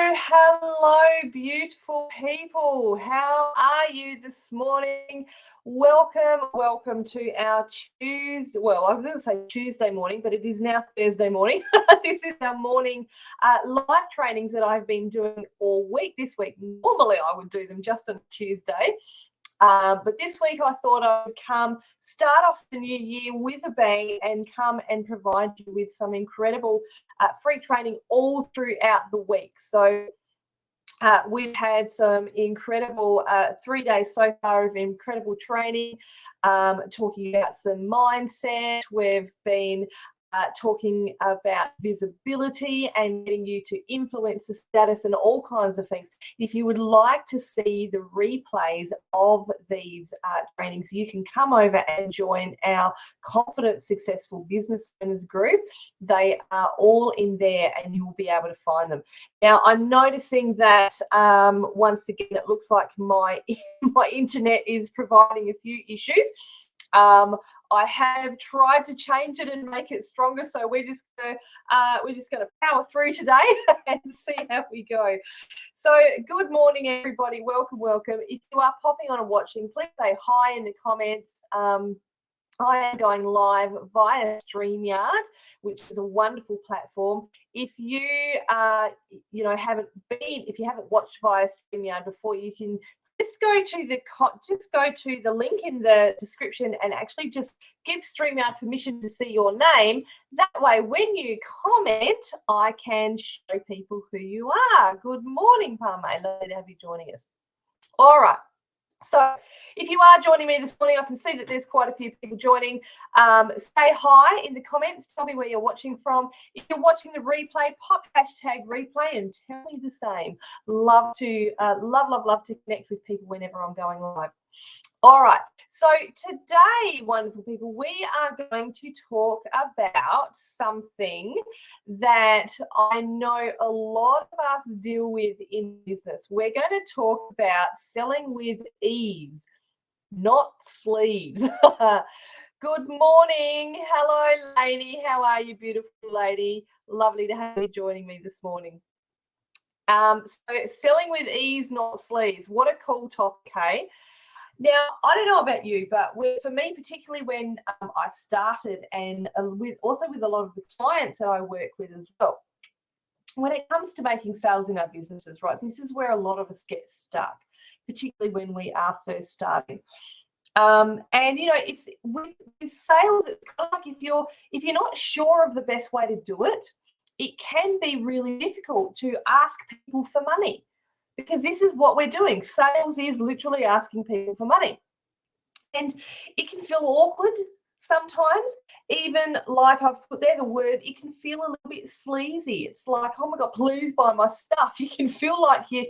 Hello, beautiful people. How are you this morning? Welcome to our Tuesday. Well, I was going to say Tuesday morning, but it is now Thursday morning. This is our morning live trainings that I've been doing all week. This week, normally I would do them just on Tuesday. But this week I thought I would start off the new year with a bang and come and provide you with some incredible free training all throughout the week. So we've had some incredible 3 days so far of incredible training, talking about some mindset. We've been talking about visibility and getting you to influence the status and all kinds of things. If you would like to see the replays of these trainings, you can come over and join our Confident Successful Business Owners group. They are all in there and you will be able to find them. Now, I'm noticing that once again, it looks like my internet is providing a few issues. I have tried to change it and make it stronger, so we're just gonna power through today and see how we go. So, good morning, everybody. Welcome. If you are popping on and watching, please say hi in the comments. I am going live via StreamYard, which is a wonderful platform. If you if you haven't watched via StreamYard before, you can just go to the link in the description and actually just give StreamYard permission to see your name. That way, when you comment, I can show people who you are. Good morning, Parme. Lovely to have you joining us. All right. So if you are joining me this morning, I can see that there's quite a few people joining. Say hi in the comments. Tell me where you're watching from. If you're watching the replay, pop #replay and tell me the same. Love to connect with people whenever I'm going live. All right. So today, wonderful people, we are going to talk about something that I know a lot of us deal with in business. We're going to talk about selling with ease, not sleaze. Good morning. Hello, lady. How are you, beautiful lady? Lovely to have you joining me this morning. So selling with ease, not sleaze. What a cool topic, hey? Now, I don't know about you, but for me, particularly when I started and with a lot of the clients that I work with as well, when it comes to making sales in our businesses, right, this is where a lot of us get stuck, particularly when we are first starting. And it's with sales, it's kind of like if you're not sure of the best way to do it, it can be really difficult to ask people for money. Because this is what we're doing. Sales is literally asking people for money. And it can feel awkward sometimes. Even like I've put there the word, it can feel a little bit sleazy. It's like, oh my God, please buy my stuff. You can feel like you're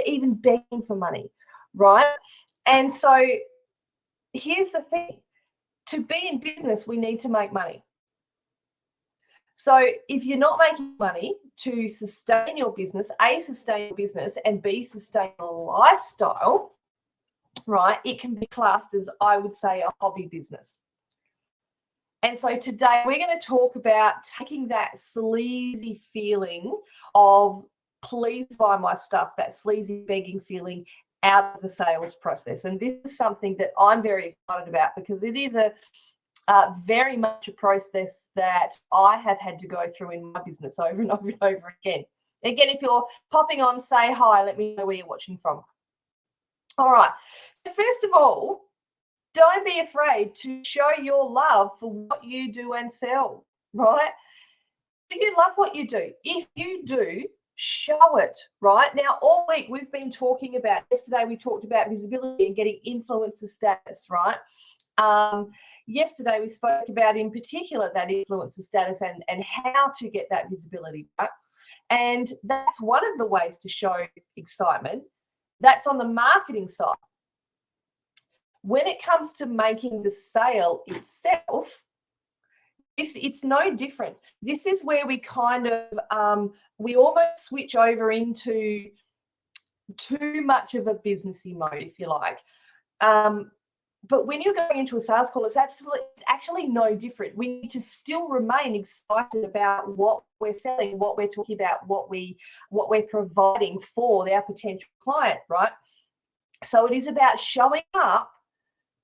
even begging for money, right? And so here's the thing. To be in business, we need to make money. So if you're not making money to sustain your business, A, sustain your business, and B, sustain your lifestyle, right, it can be classed as, I would say, a hobby business. And so today we're going to talk about taking that sleazy feeling of please buy my stuff, that sleazy begging feeling out of the sales process. And this is something that I'm very excited about because it is very much a process that I have had to go through in my business over and over and over again. Again, if you're popping on, say hi. Let me know where you're watching from. All right. So first of all, don't be afraid to show your love for what you do and sell, right? Do you love what you do? If you do, show it, right? Now, all week we've been talking about, yesterday we talked about visibility and getting influencer status, right? Yesterday we spoke about in particular that influencer status and how to get that visibility, right? And that's one of the ways to show excitement. That's on the marketing side. When it comes to making the sale itself, it's no different. This is where we kind of, we almost switch over into too much of a businessy mode, if you like. But when you're going into a sales call, it's actually no different. We need to still remain excited about what we're selling, what we're talking about, what we're providing for our potential client, right? So it is about showing up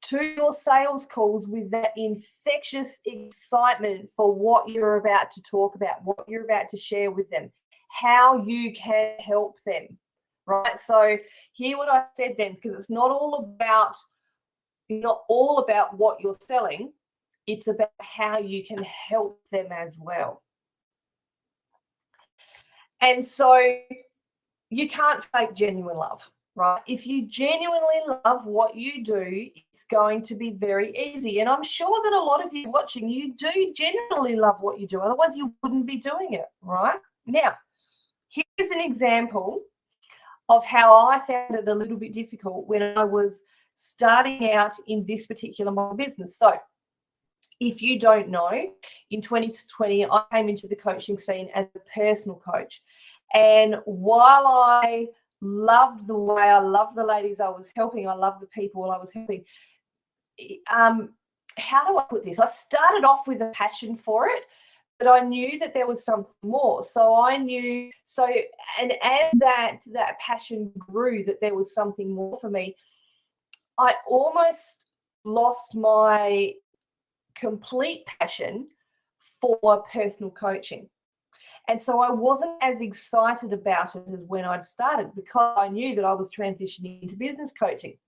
to your sales calls with that infectious excitement for what you're about to talk about, what you're about to share with them, how you can help them, right? So hear what I said then, because it's not all about what you're selling. It's about how you can help them as well. And so you can't fake genuine love, right? If you genuinely love what you do, it's going to be very easy. And I'm sure that a lot of you watching, you do genuinely love what you do. Otherwise, you wouldn't be doing it, right? Now, here's an example of how I found it a little bit difficult when I was starting out in this particular model business. So if you don't know, in 2020, I came into the coaching scene as a personal coach. And while I loved the way, I loved the ladies I was helping, I loved the people I was helping, how do I put this? I started off with a passion for it, but I knew that there was something more. And as that passion grew, that there was something more for me, I almost lost my complete passion for personal coaching. And so I wasn't as excited about it as when I'd started, because I knew that I was transitioning into business coaching.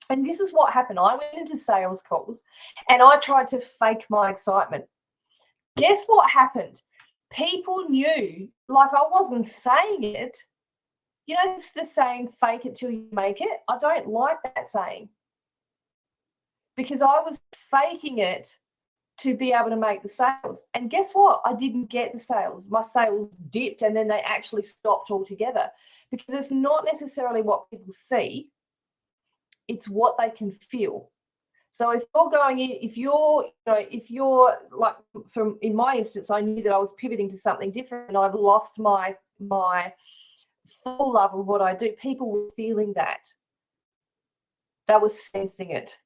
And this is what happened. I went into sales calls and I tried to fake my excitement. Guess what happened? People knew, like, I wasn't saying it. You know, it's the saying, fake it till you make it. I don't like that saying, because I was faking it to be able to make the sales. And guess what? I didn't get the sales. My sales dipped, and then they actually stopped altogether, because it's not necessarily what people see, it's what they can feel. So if you're going in, if you're like, in my instance, I knew that I was pivoting to something different and I've lost my full love of what I do. People were feeling that. They were sensing it.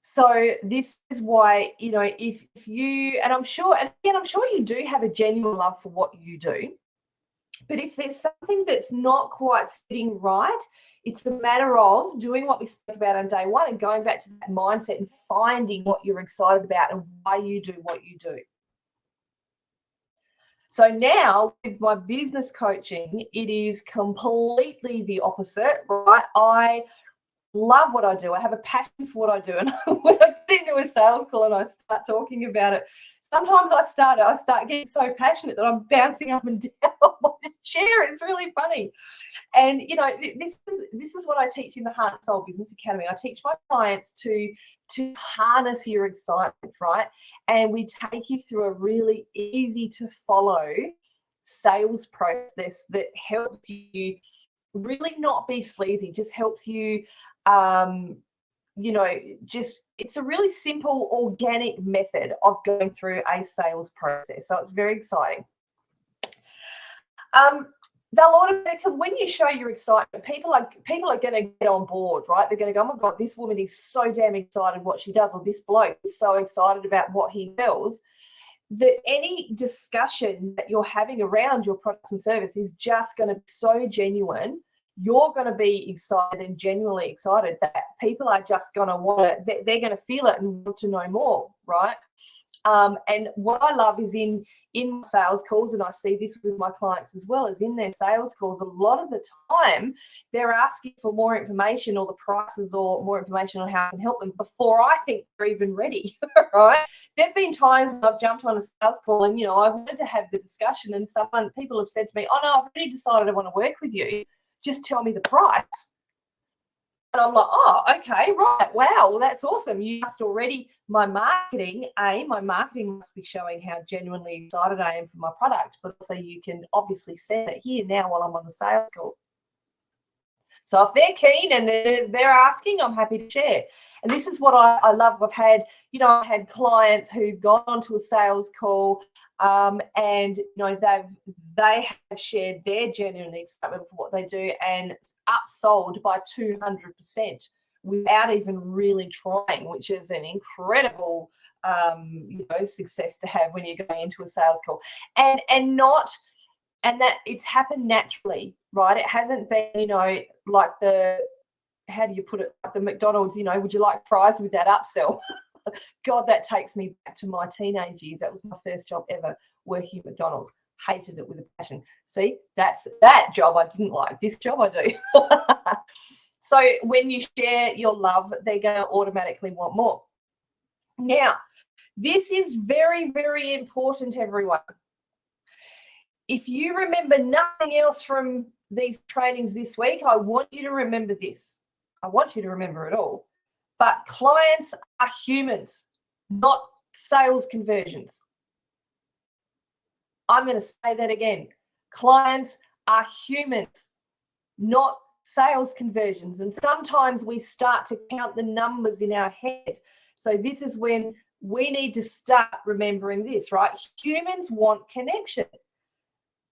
So this is why, if you, and I'm sure you do have a genuine love for what you do, but if there's something that's not quite sitting right, it's a matter of doing what we spoke about on day one and going back to that mindset and finding what you're excited about and why you do what you do. So now with my business coaching, it is completely the opposite, right? I love what I do. I have a passion for what I do. And when I get into a sales call and I start talking about it, sometimes I start getting so passionate that I'm bouncing up and down on my chair. It's really funny. And this is what I teach in the Heart and Soul Business Academy. I teach my clients to harness your excitement, right? And we take you through a really easy to follow sales process that helps you really not be sleazy, just helps you it's a really simple, organic method of going through a sales process. So it's very exciting. They'll automatically, when you show your excitement, people are going to get on board, right? They're going to go, oh my God, this woman is so damn excited what she does, or this bloke is so excited about what he sells, that any discussion that you're having around your products and service is just going to be so genuine. You're going to be excited and genuinely excited that people are just going to want to, they're going to feel it and want to know more, right? And what I love is in sales calls, and I see this with my clients as well, is in their sales calls, a lot of the time they're asking for more information or the prices or more information on how I can help them before I think they're even ready, right? There've been times when I've jumped on a sales call and, I've wanted to have the discussion and people have said to me, oh no, I've already decided I want to work with you. Just tell me the price. And I'm like, oh, okay, right. Wow, well, that's awesome. You must already, my marketing must be showing how genuinely excited I am for my product, but also you can obviously sense it here now while I'm on the sales call. So if they're keen and they're asking, I'm happy to share. And this is what I love. I've had clients who've gone onto a sales call and they have shared their genuine excitement for what they do and upsold by 200%, without even really trying, which is an incredible success to have when you're going into a sales call. And that it's happened naturally, right? It hasn't been, like how do you put it, like the McDonald's, would you like fries with that upsell? God, that takes me back to my teenage years. That was my first job ever, working at McDonald's. Hated it with a passion. See, that job I didn't like. This job I do. So when you share your love, they're going to automatically want more. Now, this is very, very important, everyone. If you remember nothing else from these trainings this week, I want you to remember this. I want you to remember it all. But clients are humans, not sales conversions. I'm going to say that again. Clients are humans, not sales conversions. And sometimes we start to count the numbers in our head. So this is when we need to start remembering this, right? Humans want connection.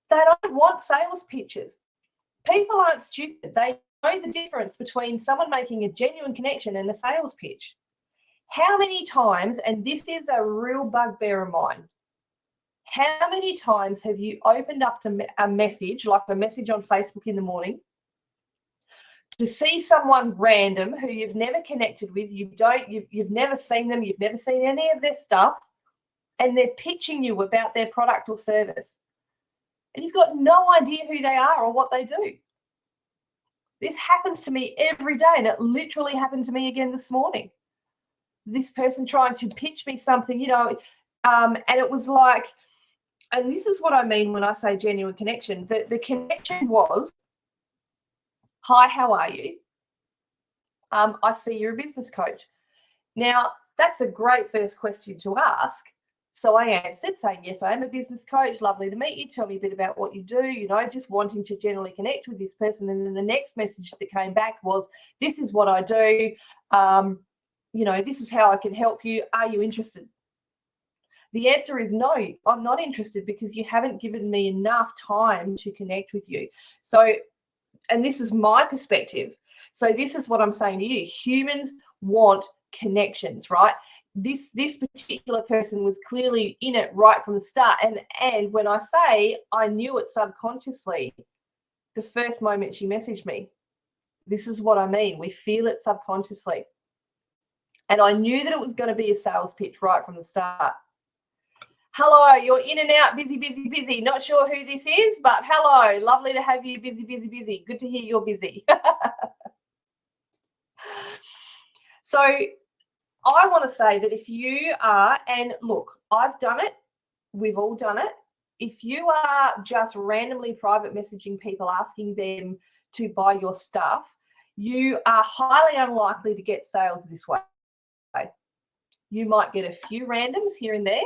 They don't want sales pitches. People aren't stupid. They know the difference between someone making a genuine connection and a sales pitch. How many times, and this is a real bugbear of mine, how many times have you opened up to a message, like a message on Facebook in the morning, to see someone random who you've never connected with, you've never seen them, you've never seen any of their stuff, and they're pitching you about their product or service, and you've got no idea who they are or what they do? This happens to me every day, and it literally happened to me again this morning. This person trying to pitch me something, and it was like, and this is what I mean when I say genuine connection. The connection was, hi, how are you? I see you're a business coach. Now, that's a great first question to ask. So I answered saying, yes, I am a business coach. Lovely to meet you. Tell me a bit about what you do, just wanting to generally connect with this person. And then the next message that came back was, this is what I do. This is how I can help you. Are you interested? The answer is no, I'm not interested, because you haven't given me enough time to connect with you. So, and this is my perspective. So this is what I'm saying to you. Humans want connections, right? This particular person was clearly in it right from the start. And when I say I knew it subconsciously, the first moment she messaged me, this is what I mean. We feel it subconsciously. And I knew that it was going to be a sales pitch right from the start. Hello, you're in and out, busy, busy, busy. Not sure who this is, but hello. Lovely to have you, busy, busy, busy. Good to hear you're busy. So I want to say that if you are, and look, I've done it. We've all done it. If you are just randomly private messaging people, asking them to buy your stuff, you are highly unlikely to get sales this way. You might get a few randoms here and there.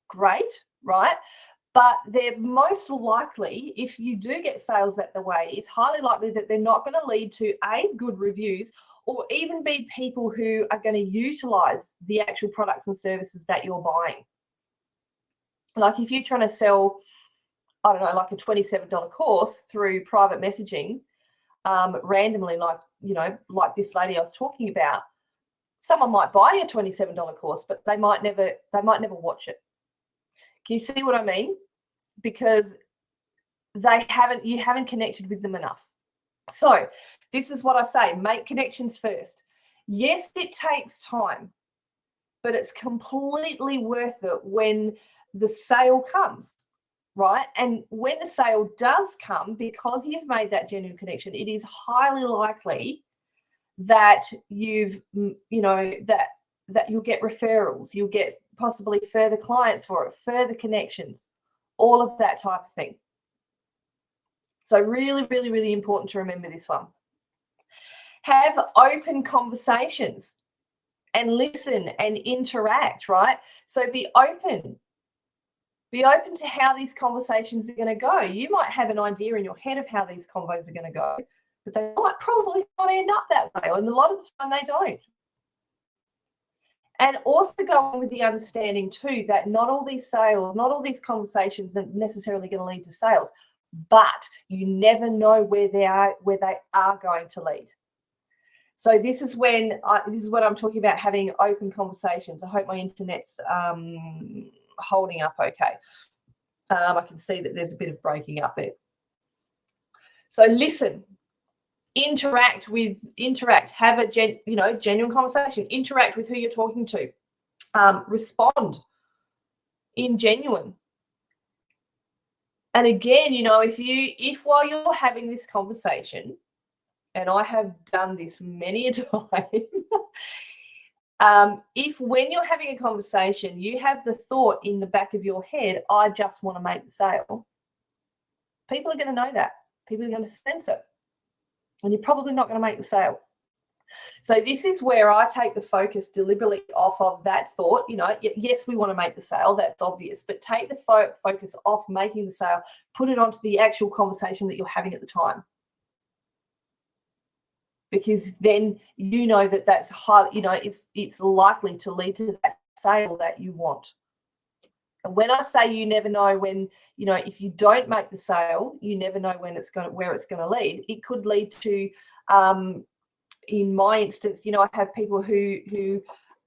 Great, right? But they're most likely, if you do get sales that the way, it's highly likely that they're not going to lead to good reviews, or even be people who are going to utilize the actual products and services that you're buying. Like if you're trying to sell, I don't know, like a $27 course through private messaging, randomly, like this lady I was talking about, someone might buy a $27 course, but they might never watch it. Can you see what I mean? Because you haven't connected with them enough. So this is what I say, make connections first. Yes, it takes time, but it's completely worth it when the sale comes, right? And when the sale does come, because you've made that genuine connection, it is highly likely that that you'll get referrals, you'll get possibly further clients for it, further connections, all of that type of thing. So really, really, really important to remember this one. Have open conversations and listen and interact, right? So be open. Be open to how these conversations are going to go. You might have an idea in your head of how these convos are going to go, but they might probably not end up that way. And a lot of the time they don't. And also go on with the understanding too that not all these conversations are necessarily going to lead to sales, but you never know where they are going to lead. So this is when this is what I'm talking about, having open conversations. I hope my internet's holding up okay. I can see that there's a bit of breaking up there. So listen, interact, have a genuine conversation, interact with who you're talking to, respond in genuine. And again, if while you're having this conversation, and I have done this many a time, if when you're having a conversation, you have the thought in the back of your head, I just want to make the sale, people are going to know that. People are going to sense it. And you're probably not going to make the sale. So this is where I take the focus deliberately off of that thought. Yes, we want to make the sale. That's obvious. But take the focus off making the sale. Put it onto the actual conversation that you're having at the time. Because then you know that that's high, it's likely to lead to that sale that you want. And when I say you never know when, if you don't make the sale, you never know where it's going to lead. It could lead to, in my instance, I have people who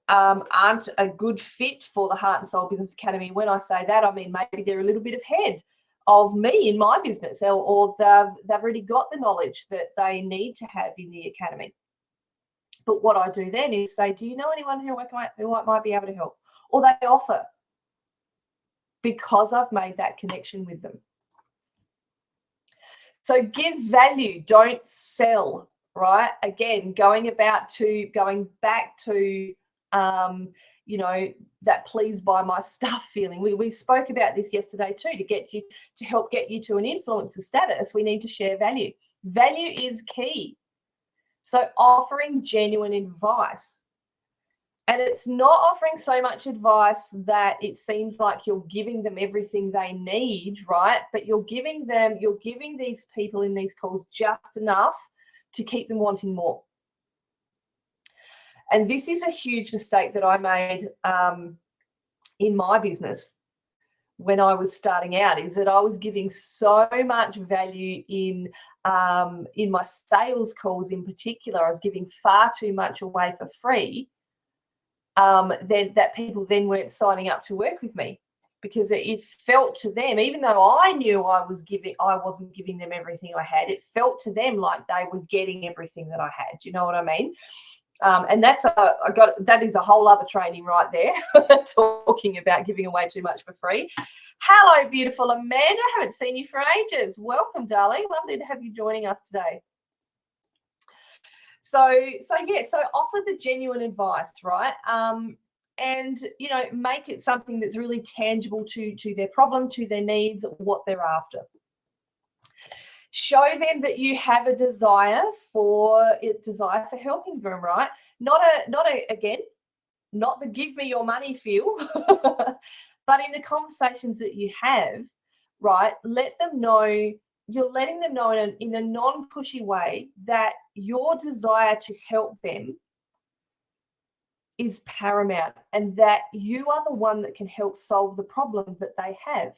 aren't a good fit for the Heart and Soul Business Academy. When I say that, I mean maybe they're a little bit ahead of me in my business, or they've already got the knowledge that they need to have in the academy. But what I do then is say, do you know anyone who might be able to help? Or they offer, because I've made that connection with them. So give value, don't sell, right? Again, going back to that please buy my stuff feeling. We spoke about this yesterday too. To help get you to an influencer status, we need to share value. Value is key. So offering genuine advice. And it's not offering so much advice that it seems like you're giving them everything they need, right? But you're giving these people in these calls just enough to keep them wanting more. And this is a huge mistake that I made in my business when I was starting out, is that I was giving so much value in my sales calls in particular. I was giving far too much away for free. That people then weren't signing up to work with me, because it felt to them, even though I knew I wasn't giving them everything I had, it felt to them like they were getting everything that I had. Do you know what I mean? And that is a whole other training right there, talking about giving away too much for free. Hello, beautiful Amanda. I haven't seen you for ages. Welcome, darling. Lovely to have you joining us today. So offer the genuine advice, right? And make it something that's really tangible to their problem, to their needs, what they're after. Show them that you have a desire for helping them, right? Not the give me your money feel, but in the conversations that you have, right? You're letting them know in a non-pushy way that your desire to help them is paramount, and that you are the one that can help solve the problem that they have,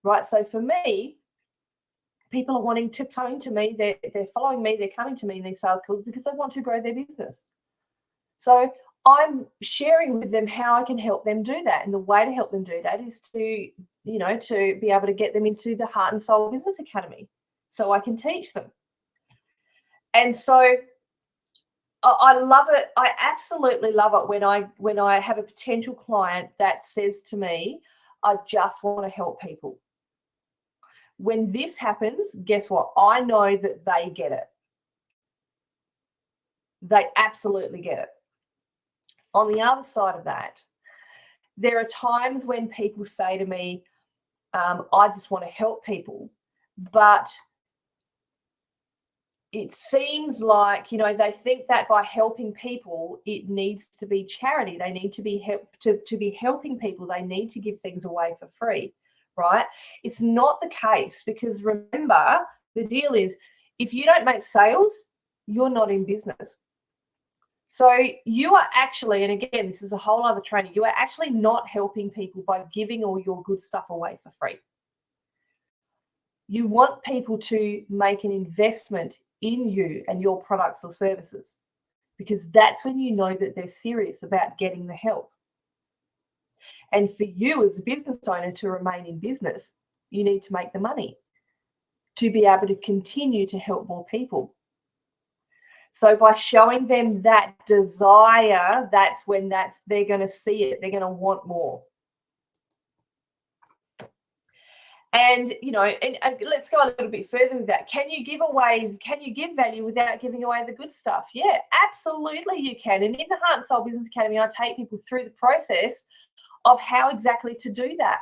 right? So for me, people are wanting to come to me, they're following me, they're coming to me in these sales calls because they want to grow their business. So I'm sharing with them how I can help them do that. And the way to help them do that is to be able to get them into the Heart and Soul Business Academy so I can teach them. And so I love it. I absolutely love it when I have a potential client that says to me, I just want to help people. When this happens, guess what? I know that they get it. They absolutely get it. On the other side of that, there are times when people say to me, I just want to help people, but it seems like, they think that by helping people, it needs to be charity. They need to be to be helping people. They need to give things away for free, right? It's not the case, because remember, the deal is, if you don't make sales, you're not in business. So you are actually, and again, this is a whole other training, you are actually not helping people by giving all your good stuff away for free. You want people to make an investment in you and your products or services, because that's when you know that they're serious about getting the help. And for you as a business owner to remain in business, you need to make the money to be able to continue to help more people. So by showing them that desire, that's when they're going to see it. They're going to want more. And, let's go a little bit further with that. Can you give value without giving away the good stuff? Yeah, absolutely you can. And in the Heart and Soul Business Academy, I take people through the process of how exactly to do that.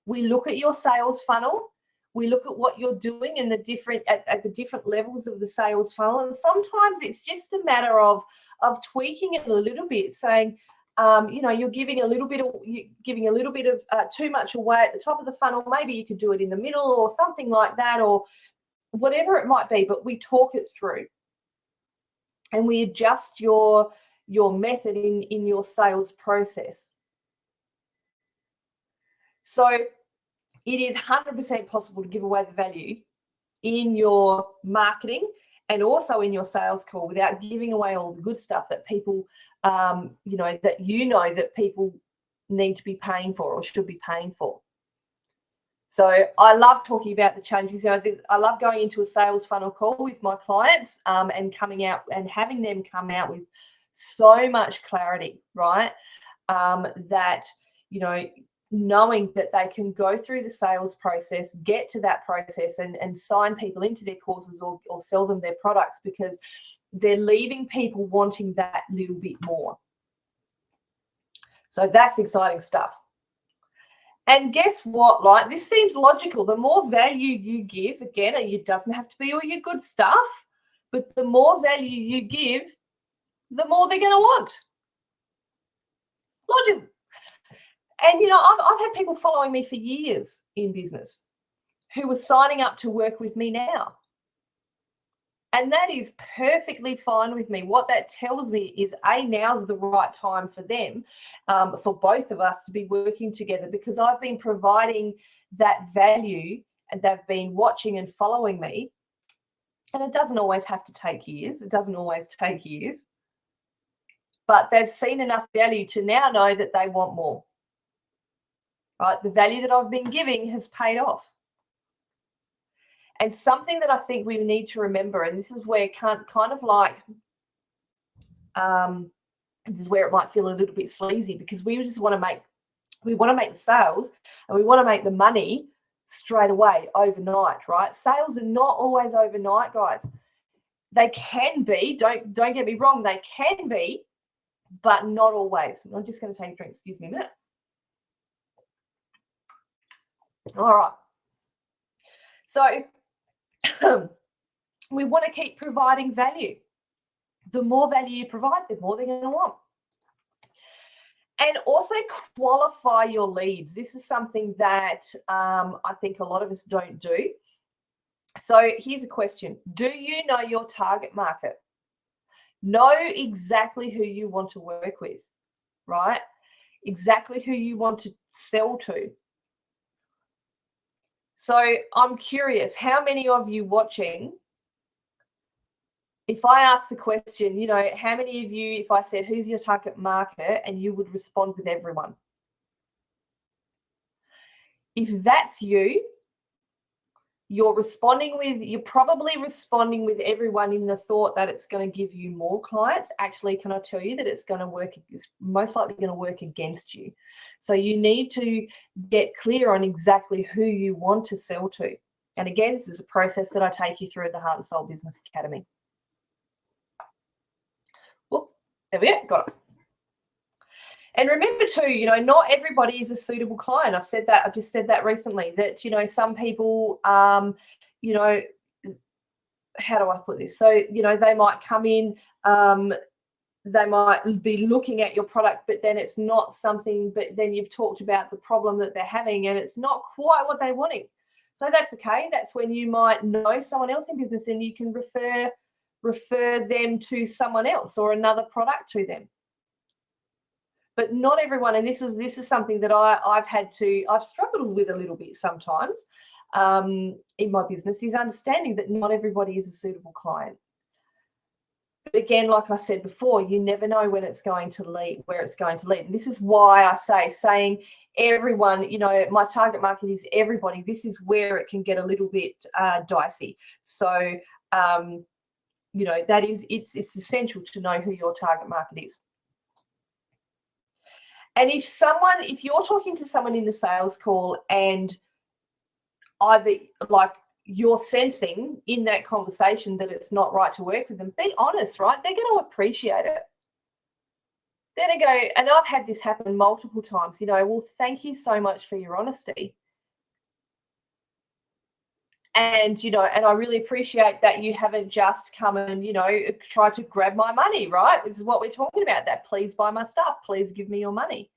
We look at your sales funnel. We look at what you're doing in the different at the different levels of the sales funnel. And sometimes it's just a matter of tweaking it a little bit, saying, you're giving a little bit of too much away at the top of the funnel. Maybe you could do it in the middle or something like that, or whatever it might be. But we talk it through, and we adjust your method in your sales process. So it is 100% possible to give away the value in your marketing and also in your sales call without giving away all the good stuff that people, that people need to be paying for or should be paying for. So I love talking about the challenges. I love going into a sales funnel call with my clients and coming out and having them come out with so much clarity, right? That, knowing that they can go through the sales process, get to that process and sign people into their courses or sell them their products, because they're leaving people wanting that little bit more. So that's exciting stuff. And guess what? Like, this seems logical. The more value you give, again, it doesn't have to be all your good stuff, but the more value you give, the more they're going to want. Logical. And, I've had people following me for years in business who are signing up to work with me now. And that is perfectly fine with me. What that tells me is, now's the right time for them, for both of us to be working together, because I've been providing that value and they've been watching and following me. And it doesn't always have to take years. It doesn't always take years. But they've seen enough value to now know that they want more. Right? The value that I've been giving has paid off. And something that I think we need to remember, and this is where this is where it might feel a little bit sleazy, because we want to make the sales and we want to make the money straight away, overnight, right? Sales are not always overnight, guys. They can be, don't get me wrong, they can be, but not always. I'm just going to take a drink, excuse me a minute. All right. So we want to keep providing value. The more value you provide, the more they're going to want. And also qualify your leads. This is something that I think a lot of us don't do. So here's a question. Do you know your target market? Know exactly who you want to work with, right? Exactly who you want to sell to. So I'm curious, how many of you watching, if I ask the question, how many of you, if I said, who's your target market, and you would respond with everyone? If that's you, you're probably responding with everyone in the thought that it's going to give you more clients. Actually, can I tell you that it's most likely going to work against you. So you need to get clear on exactly who you want to sell to. And again, this is a process that I take you through at the Heart and Soul Business Academy. Whoop, there we go, got it. And remember too, not everybody is a suitable client. I've just said that recently, that, some people, how do I put this? So, they might come in, they might be looking at your product, but then it's not something, but then you've talked about the problem that they're having and it's not quite what they're wanting. So that's okay. That's when you might know someone else in business and you can refer them to someone else or another product to them. But not everyone, and this is something that I've struggled with a little bit sometimes, in my business is understanding that not everybody is a suitable client. But again, like I said before, you never know when it's going to lead, where it's going to lead. And this is why I saying everyone, my target market is everybody. This is where it can get a little bit dicey. So, that is, it's essential to know who your target market is. And if you're talking to someone in the sales call and either like you're sensing in that conversation that it's not right to work with them, be honest, right? They're going to appreciate it. They're going to go, and I've had this happen multiple times, well, thank you so much for your honesty. And, and I really appreciate that you haven't just come and, tried to grab my money, right? This is what we're talking about, that please buy my stuff, please give me your money.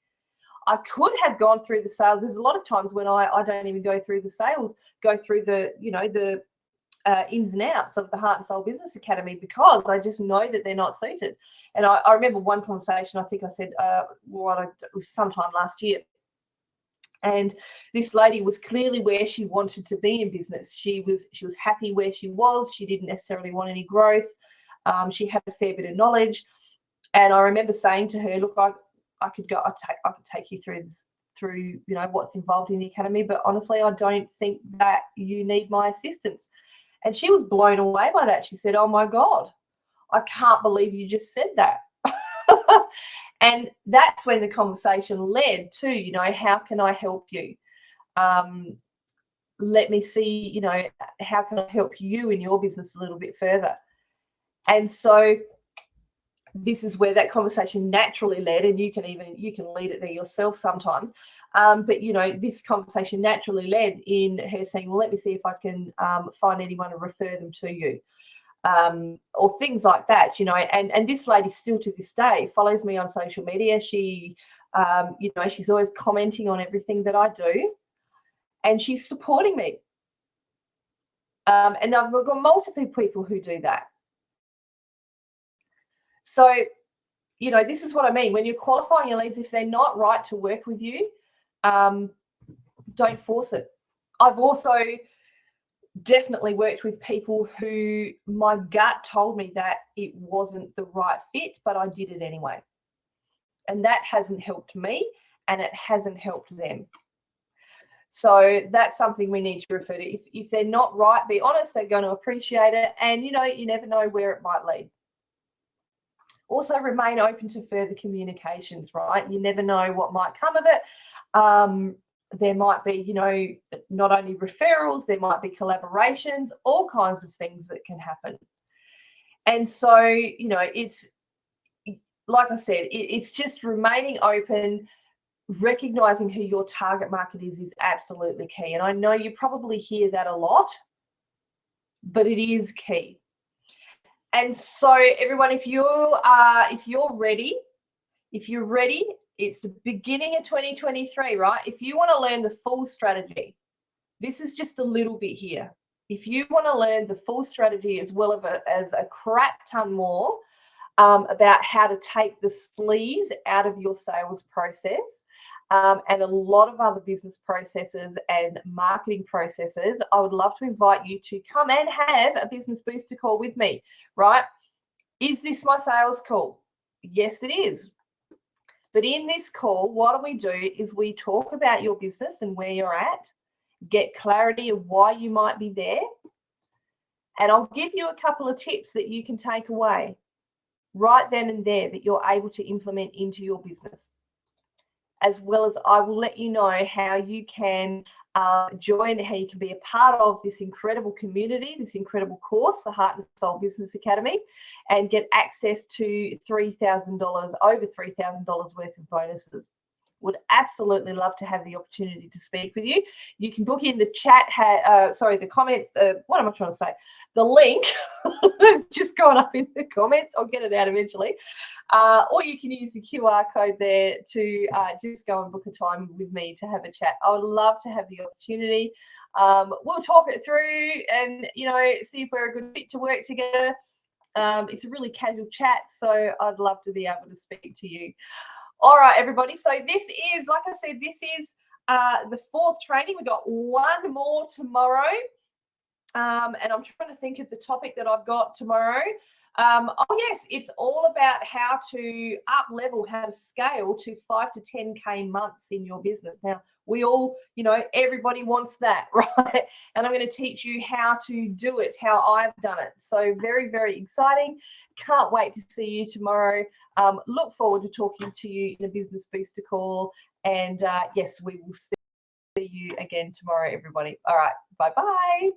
I could have gone through the sales. There's a lot of times when I don't even go through the sales, go through the, the ins and outs of the Heart and Soul Business Academy, because I just know that they're not suited. And I remember one conversation, I think I said, it was sometime last year. And this lady was clearly where she wanted to be in business. She was happy where she was. She didn't necessarily want any growth. She had a fair bit of knowledge. And I remember saying to her, look, I could take you through what's involved in the academy, but honestly, I don't think that you need my assistance. And she was blown away by that. She said, oh my God, I can't believe you just said that. And that's when the conversation led to, how can I help you? Let me see, how can I help you in your business a little bit further? And so this is where that conversation naturally led, and you can lead it there yourself sometimes. But this conversation naturally led in her saying, well, let me see if I can find anyone and refer them to you, or things like that. And this lady still to this day follows me on social media. She, she's always commenting on everything that I do, and she's supporting me. And I've got multiple people who do that. So, this is what I mean. When you're qualifying your leads, if they're not right to work with you, don't force it. I've also definitely worked with people who my gut told me that it wasn't the right fit, but I did it anyway. And that hasn't helped me, and it hasn't helped them. So that's something we need to refer to. If they're not right, be honest, they're going to appreciate it. And, you never know where it might lead. Also, remain open to further communications, right? You never know what might come of it. There might be, not only referrals, there might be collaborations, all kinds of things that can happen. And so, it's, like I said, it's just remaining open, recognizing who your target market is absolutely key. And I know you probably hear that a lot, but it is key. And so, everyone, if you're ready, it's the beginning of 2023, right? If you want to learn the full strategy, this is just a little bit here. If you want to learn the full strategy as well as a crap ton more about how to take the sleaze out of your sales process, and a lot of other business processes and marketing processes, I would love to invite you to come and have a business booster call with me, right? Is this my sales call? Yes, it is. But in this call, what we do is we talk about your business and where you're at, get clarity of why you might be there, and I'll give you a couple of tips that you can take away right then and there that you're able to implement into your business. As well as I will let you know how you can join, how you can be a part of this incredible community, this incredible course, the Heart and Soul Business Academy, and get access to $3,000, over $3,000 worth of bonuses. Would absolutely love to have the opportunity to speak with you. You can book in the chat, the comments. What am I trying to say? The link has just gone up in the comments. I'll get it out eventually. Or you can use the QR code there to just go and book a time with me to have a chat. I would love to have the opportunity. We'll talk it through and, see if we're a good fit to work together. It's a really casual chat, so I'd love to be able to speak to you. All right, everybody. So this is, like I said, this is The fourth training, we got one more tomorrow. And I'm trying to think of the topic that I've got tomorrow. Oh yes, it's all about how to up level, how to scale to 5 to 10K months in your business. Now, we all, everybody wants that, right? And I'm going to teach you how to do it, how I've done it. So very, very exciting. Can't wait to see you tomorrow. Look forward to talking to you in a Business Booster call. And yes, we will see you again tomorrow, everybody. All right, bye-bye.